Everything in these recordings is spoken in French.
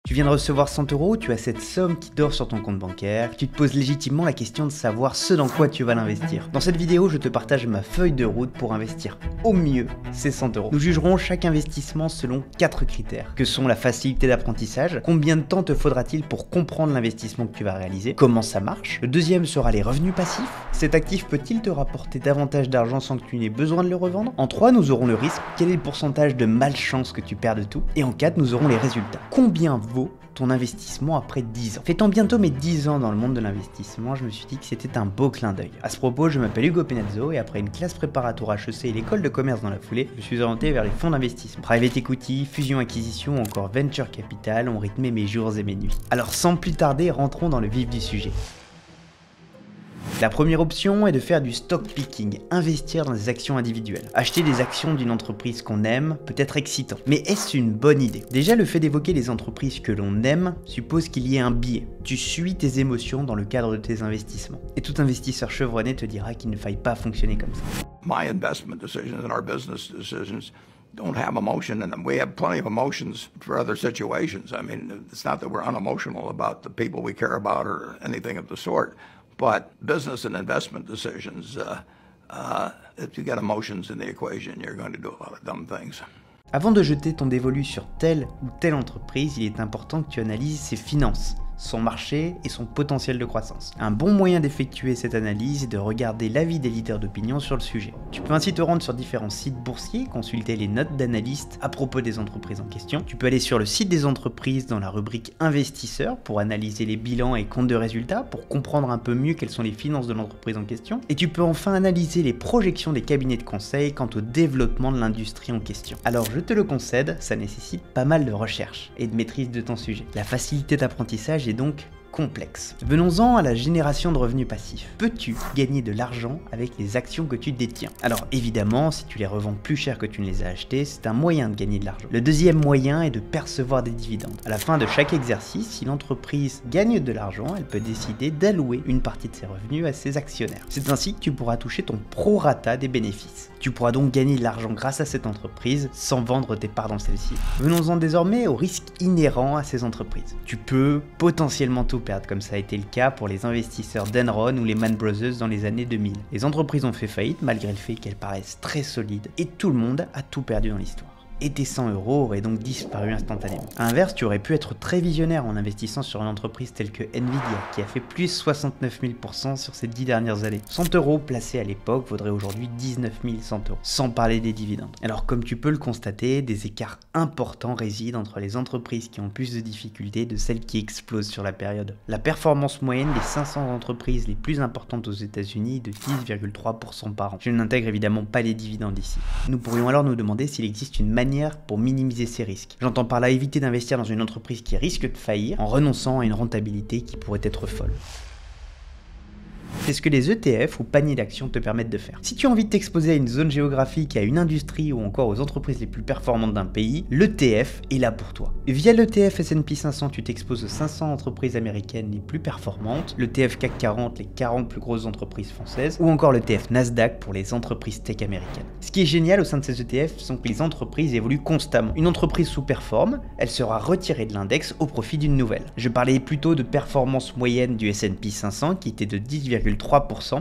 Tu viens de recevoir 100 €, tu as cette somme qui dort sur ton compte bancaire, tu te poses légitimement la question de savoir ce dans quoi tu vas l'investir. Dans cette vidéo, je te partage ma feuille de route pour investir au mieux ces 100 €. Nous jugerons chaque investissement selon 4 critères, que sont la facilité d'apprentissage, combien de temps te faudra-t-il pour comprendre l'investissement que tu vas réaliser, comment ça marche. Le deuxième sera les revenus passifs, cet actif peut-il te rapporter davantage d'argent sans que tu n'aies besoin de le revendre. En 3, nous aurons le risque, quel est le pourcentage de malchance que tu perdes tout. Et en 4, nous aurons les résultats. Combien vaut ton investissement après 10 ans. Fêtant bientôt mes 10 ans dans le monde de l'investissement, je me suis dit que c'était un beau clin d'œil. À ce propos, je m'appelle Hugo Penazzo et après une classe préparatoire HEC et l'école de commerce dans la foulée, je suis orienté vers les fonds d'investissement. Private equity, fusion-acquisition ou encore venture capital ont rythmé mes jours et mes nuits. Alors sans plus tarder, rentrons dans le vif du sujet. La première option est de faire du stock picking, investir dans des actions individuelles. Acheter des actions d'une entreprise qu'on aime peut être excitant, mais est-ce une bonne idée? Déjà, le fait d'évoquer les entreprises que l'on aime suppose qu'il y ait un biais. Tu suis tes émotions dans le cadre de tes investissements. Et tout investisseur chevronné te dira qu'il ne faille pas fonctionner comme ça. My investment decisions and our business decisions don't have emotion in them. We have plenty of emotions for other situations. I mean, it's not that we're unemotional about the people we care about or anything of the sort. But business and investment decisions, if you get emotions in the equation, you're going to do a lot of dumb things. Avant de jeter ton dévolu sur telle ou telle entreprise, il est important que tu analyses ses finances, son marché et son potentiel de croissance. Un bon moyen d'effectuer cette analyse est de regarder l'avis des leaders d'opinion sur le sujet. Tu peux ainsi te rendre sur différents sites boursiers, consulter les notes d'analystes à propos des entreprises en question. Tu peux aller sur le site des entreprises dans la rubrique investisseurs pour analyser les bilans et comptes de résultats pour comprendre un peu mieux quelles sont les finances de l'entreprise en question. Et tu peux enfin analyser les projections des cabinets de conseil quant au développement de l'industrie en question. Alors je te le concède, ça nécessite pas mal de recherche et de maîtrise de ton sujet. La facilité d'apprentissage est donc complexe. Venons-en à la génération de revenus passifs. Peux-tu gagner de l'argent avec les actions que tu détiens? Alors évidemment, si tu les revends plus cher que tu ne les as achetées, c'est un moyen de gagner de l'argent. Le deuxième moyen est de percevoir des dividendes. À la fin de chaque exercice, si l'entreprise gagne de l'argent, elle peut décider d'allouer une partie de ses revenus à ses actionnaires. C'est ainsi que tu pourras toucher ton prorata des bénéfices. Tu pourras donc gagner de l'argent grâce à cette entreprise sans vendre tes parts dans celle-ci. Venons-en désormais aux risques inhérents à ces entreprises. Tu peux potentiellement tout perdre, comme ça a été le cas pour les investisseurs d'Enron ou les Mann Brothers dans les années 2000. Les entreprises ont fait faillite malgré le fait qu'elles paraissent très solides et tout le monde a tout perdu dans l'histoire. Et tes 100 € auraient donc disparu instantanément. A l'inverse, tu aurais pu être très visionnaire en investissant sur une entreprise telle que Nvidia, qui a fait plus 69 000% sur ces 10 dernières années. 100 € placés à l'époque vaudraient aujourd'hui 19 100 €, sans parler des dividendes. Alors comme tu peux le constater, des écarts importants résident entre les entreprises qui ont plus de difficultés de celles qui explosent sur la période. La performance moyenne des 500 entreprises les plus importantes aux États-Unis est de 10,3% par an. Je n'intègre évidemment pas les dividendes ici. Nous pourrions alors nous demander s'il existe une manière pour minimiser ces risques. J'entends par là éviter d'investir dans une entreprise qui risque de faillir en renonçant à une rentabilité qui pourrait être folle. C'est ce que les ETF ou paniers d'actions te permettent de faire. Si tu as envie de t'exposer à une zone géographique, à une industrie ou encore aux entreprises les plus performantes d'un pays, l'ETF est là pour toi. Via l'ETF S&P 500, tu t'exposes aux 500 entreprises américaines les plus performantes, l'ETF CAC 40, les 40 plus grosses entreprises françaises, ou encore l'ETF Nasdaq pour les entreprises tech américaines. Ce qui est génial au sein de ces ETF, c'est que les entreprises évoluent constamment. Une entreprise sous-performe, elle sera retirée de l'index au profit d'une nouvelle. Je parlais plutôt de performance moyenne du S&P 500 qui était de 10,3%.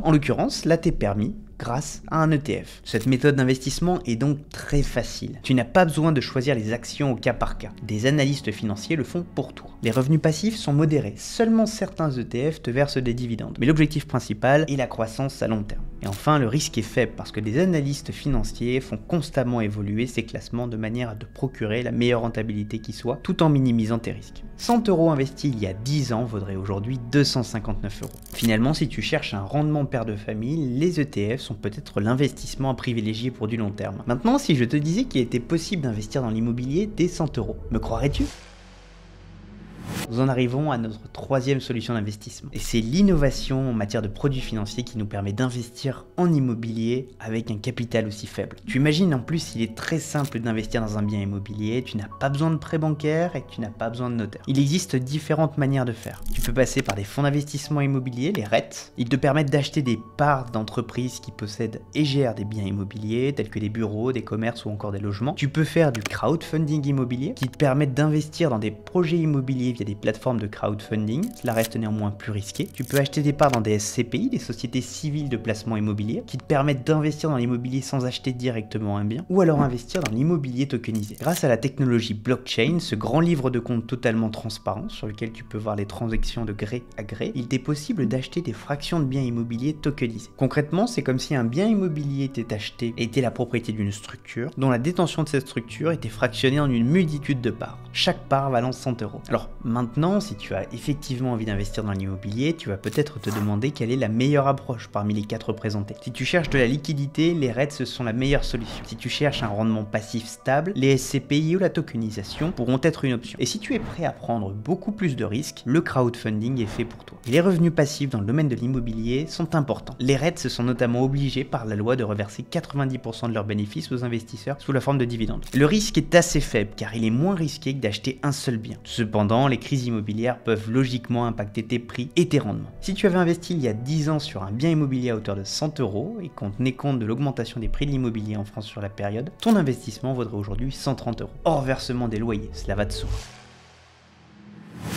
En l'occurrence, là t'es permis grâce à un ETF. Cette méthode d'investissement est donc très facile. Tu n'as pas besoin de choisir les actions au cas par cas. Des analystes financiers le font pour toi. Les revenus passifs sont modérés. Seulement certains ETF te versent des dividendes. Mais l'objectif principal est la croissance à long terme. Et enfin, le risque est faible parce que des analystes financiers font constamment évoluer ces classements de manière à te procurer la meilleure rentabilité qui soit, tout en minimisant tes risques. 100 € investis il y a 10 ans vaudraient aujourd'hui 259 €. Finalement, si tu cherches un rendement père de famille, les ETF sont peut-être l'investissement à privilégier pour du long terme. Maintenant, si je te disais qu'il était possible d'investir dans l'immobilier dès 100 €, me croirais-tu ? Nous en arrivons à notre troisième solution d'investissement. Et c'est l'innovation en matière de produits financiers qui nous permet d'investir en immobilier avec un capital aussi faible. Tu imagines en plus, il est très simple d'investir dans un bien immobilier, tu n'as pas besoin de prêt bancaire et tu n'as pas besoin de notaire. Il existe différentes manières de faire. Tu peux passer par des fonds d'investissement immobilier, les REIT. Ils te permettent d'acheter des parts d'entreprises qui possèdent et gèrent des biens immobiliers tels que des bureaux, des commerces ou encore des logements. Tu peux faire du crowdfunding immobilier qui te permettent d'investir dans des projets immobiliers via des plateformes de crowdfunding. Cela reste néanmoins plus risqué. Tu peux acheter des parts dans des SCPI, des sociétés civiles de placement immobilier, qui te permettent d'investir dans l'immobilier sans acheter directement un bien, ou alors investir dans l'immobilier tokenisé. Grâce à la technologie blockchain, ce grand livre de compte totalement transparent sur lequel tu peux voir les transactions de gré à gré, il t'est possible d'acheter des fractions de biens immobiliers tokenisés. Concrètement, c'est comme si un bien immobilier était acheté et était la propriété d'une structure, dont la détention de cette structure était fractionnée en une multitude de parts, chaque part valant 100 €. Alors maintenant, si tu as effectivement envie d'investir dans l'immobilier, tu vas peut-être te demander quelle est la meilleure approche parmi les 4 présentées. Si tu cherches de la liquidité, les REIT ce sont la meilleure solution. Si tu cherches un rendement passif stable, les SCPI ou la tokenisation pourront être une option. Et si tu es prêt à prendre beaucoup plus de risques, le crowdfunding est fait pour toi. Et les revenus passifs dans le domaine de l'immobilier sont importants. Les REIT se sont notamment obligés par la loi de reverser 90% de leurs bénéfices aux investisseurs sous la forme de dividendes. Le risque est assez faible car il est moins risqué que d'acheter un seul bien. Cependant, les crises immobilières peuvent logiquement impacter tes prix et tes rendements. Si tu avais investi il y a 10 ans sur un bien immobilier à hauteur de 100 € et qu'on tenait compte de l'augmentation des prix de l'immobilier en France sur la période, ton investissement vaudrait aujourd'hui 130 €, hors versement des loyers, cela va de soi.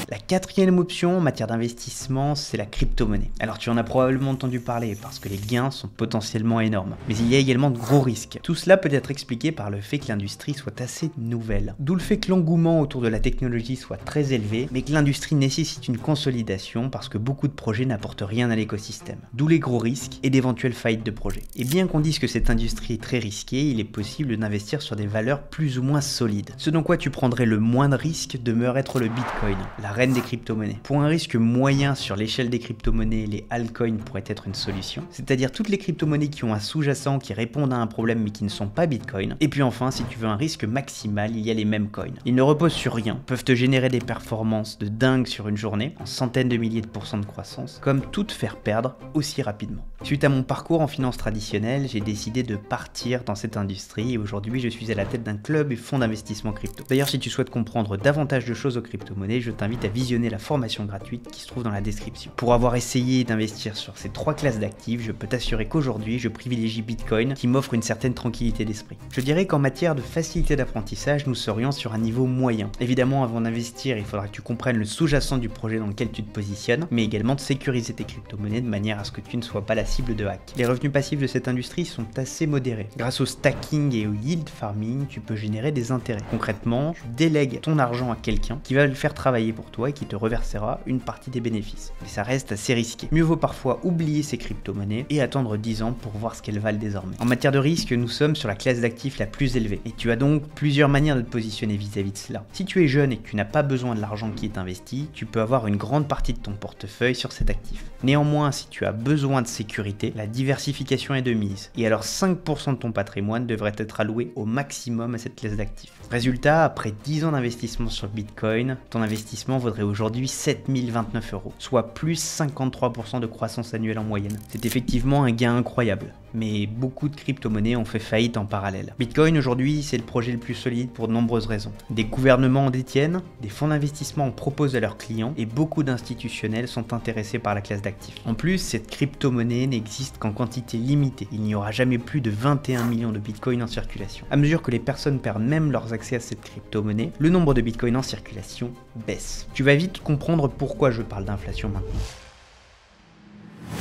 La quatrième option en matière d'investissement, c'est la crypto-monnaie. Alors tu en as probablement entendu parler parce que les gains sont potentiellement énormes. Mais il y a également de gros risques. Tout cela peut être expliqué par le fait que l'industrie soit assez nouvelle. D'où le fait que l'engouement autour de la technologie soit très élevé, mais que l'industrie nécessite une consolidation parce que beaucoup de projets n'apportent rien à l'écosystème. D'où les gros risques et d'éventuelles faillites de projets. Et bien qu'on dise que cette industrie est très risquée, il est possible d'investir sur des valeurs plus ou moins solides. Ce dans quoi tu prendrais le moins de risques demeure être le Bitcoin, la reine des crypto-monnaies. Pour un risque moyen sur l'échelle des crypto-monnaies, les altcoins pourraient être une solution, c'est-à-dire toutes les crypto-monnaies qui ont un sous-jacent qui répondent à un problème mais qui ne sont pas Bitcoin. Et puis enfin, si tu veux un risque maximal, il y a les mêmes coins. Ils ne reposent sur rien, peuvent te générer des performances de dingue sur une journée, en centaines de milliers de pourcents de croissance, comme toutes faire perdre aussi rapidement. Suite à mon parcours en finance traditionnelle, j'ai décidé de partir dans cette industrie et aujourd'hui je suis à la tête d'un club et fonds d'investissement crypto. D'ailleurs, si tu souhaites comprendre davantage de choses aux crypto-monnaies, je t'invite à visionner la formation gratuite qui se trouve dans la description. Pour avoir essayé d'investir sur ces 3 classes d'actifs, je peux t'assurer qu'aujourd'hui je privilégie Bitcoin qui m'offre une certaine tranquillité d'esprit. Je dirais qu'en matière de facilité d'apprentissage, nous serions sur un niveau moyen. Évidemment, avant d'investir, il faudra que tu comprennes le sous-jacent du projet dans lequel tu te positionnes, mais également de sécuriser tes crypto-monnaies de manière à ce que tu ne sois pas la cible de hack. Les revenus passifs de cette industrie sont assez modérés. Grâce au stacking et au yield farming, tu peux générer des intérêts. Concrètement, tu délègues ton argent à quelqu'un qui va le faire travailler pour toi et qui te reversera une partie des bénéfices. Mais ça reste assez risqué. Mieux vaut parfois oublier ces crypto-monnaies et attendre 10 ans pour voir ce qu'elles valent désormais. En matière de risque, nous sommes sur la classe d'actifs la plus élevée et tu as donc plusieurs manières de te positionner vis-à-vis de cela. Si tu es jeune et que tu n'as pas besoin de l'argent qui est investi, tu peux avoir une grande partie de ton portefeuille sur cet actif. Néanmoins, si tu as besoin de sécurité, la diversification est de mise et alors 5% de ton patrimoine devrait être alloué au maximum à cette classe d'actifs. Résultat, après 10 ans d'investissement sur Bitcoin, ton investissement vaudrait aujourd'hui 7029 €, soit plus 53% de croissance annuelle en moyenne. C'est effectivement un gain incroyable, mais beaucoup de crypto-monnaies ont fait faillite en parallèle. Bitcoin aujourd'hui, c'est le projet le plus solide pour de nombreuses raisons. Des gouvernements en détiennent, des fonds d'investissement en proposent à leurs clients et beaucoup d'institutionnels sont intéressés par la classe d'actifs. En plus, cette crypto-monnaie n'existe qu'en quantité limitée. Il n'y aura jamais plus de 21 millions de Bitcoin en circulation. À mesure que les personnes perdent même leurs accès à cette crypto-monnaie, le nombre de Bitcoin en circulation baisse. Tu vas vite comprendre pourquoi je parle d'inflation maintenant.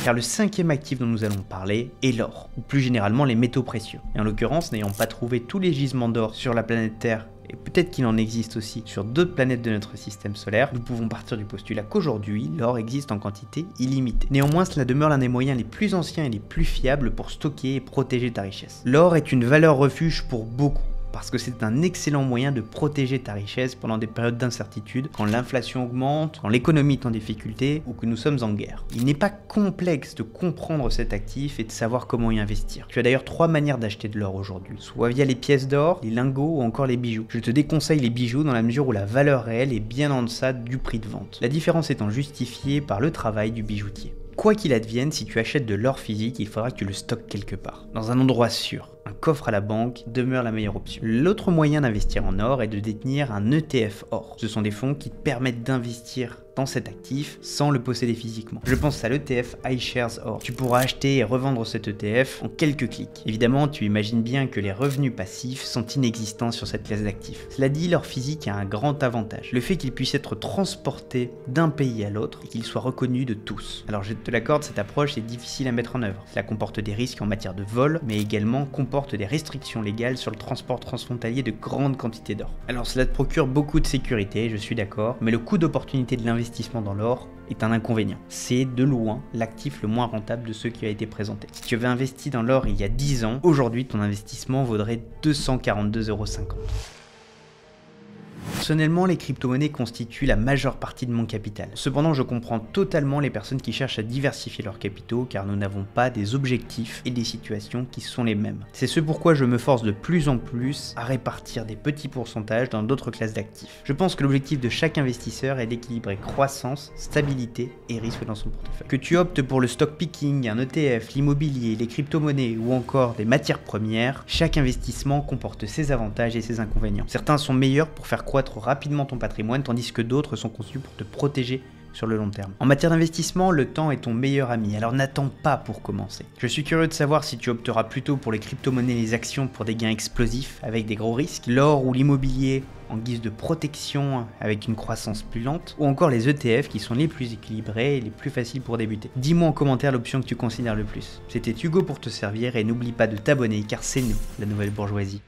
Car le 5e actif dont nous allons parler est l'or, ou plus généralement les métaux précieux. Et en l'occurrence, n'ayant pas trouvé tous les gisements d'or sur la planète Terre, et peut-être qu'il en existe aussi sur d'autres planètes de notre système solaire, nous pouvons partir du postulat qu'aujourd'hui, l'or existe en quantité illimitée. Néanmoins, cela demeure l'un des moyens les plus anciens et les plus fiables pour stocker et protéger ta richesse. L'or est une valeur refuge pour beaucoup. parce que c'est un excellent moyen de protéger ta richesse pendant des périodes d'incertitude, quand l'inflation augmente, quand l'économie est en difficulté ou que nous sommes en guerre. Il n'est pas complexe de comprendre cet actif et de savoir comment y investir. Tu as d'ailleurs 3 manières d'acheter de l'or aujourd'hui, soit via les pièces d'or, les lingots ou encore les bijoux. Je te déconseille les bijoux dans la mesure où la valeur réelle est bien en deçà du prix de vente, la différence étant justifiée par le travail du bijoutier. Quoi qu'il advienne, si tu achètes de l'or physique, il faudra que tu le stockes quelque part, dans un endroit sûr. Un coffre à la banque demeure la meilleure option. L'autre moyen d'investir en or est de détenir un ETF or. Ce sont des fonds qui te permettent d'investir dans cet actif sans le posséder physiquement. Je pense à l'ETF iShares Or. Tu pourras acheter et revendre cet ETF en quelques clics. Évidemment, tu imagines bien que les revenus passifs sont inexistants sur cette classe d'actifs. Cela dit, l'or physique a un grand avantage, le fait qu'il puisse être transporté d'un pays à l'autre et qu'il soit reconnu de tous. Alors je te l'accorde, cette approche est difficile à mettre en œuvre. Cela comporte des risques en matière de vol, mais également comporte des restrictions légales sur le transport transfrontalier de grandes quantités d'or. Alors cela te procure beaucoup de sécurité, je suis d'accord, mais le coût d'opportunité de l'investissement dans l'or est un inconvénient. C'est de loin l'actif le moins rentable de ceux qui a été présenté. Si tu avais investi dans l'or il y a 10 ans, aujourd'hui ton investissement vaudrait 242,50 €. Personnellement, les crypto-monnaies constituent la majeure partie de mon capital. Cependant, je comprends totalement les personnes qui cherchent à diversifier leurs capitaux car nous n'avons pas des objectifs et des situations qui sont les mêmes. C'est ce pourquoi je me force de plus en plus à répartir des petits pourcentages dans d'autres classes d'actifs. Je pense que l'objectif de chaque investisseur est d'équilibrer croissance, stabilité et risque dans son portefeuille. Que tu optes pour le stock picking, un ETF, l'immobilier, les crypto-monnaies ou encore des matières premières, chaque investissement comporte ses avantages et ses inconvénients. Certains sont meilleurs pour faire croître rapidement ton patrimoine, tandis que d'autres sont conçus pour te protéger sur le long terme. En matière d'investissement, le temps est ton meilleur ami, alors n'attends pas pour commencer. Je suis curieux de savoir si tu opteras plutôt pour les crypto-monnaies et les actions pour des gains explosifs avec des gros risques, l'or ou l'immobilier en guise de protection avec une croissance plus lente, ou encore les ETF qui sont les plus équilibrés et les plus faciles pour débuter. Dis-moi en commentaire l'option que tu considères le plus. C'était Hugo pour te servir et n'oublie pas de t'abonner car c'est nous, la nouvelle bourgeoisie.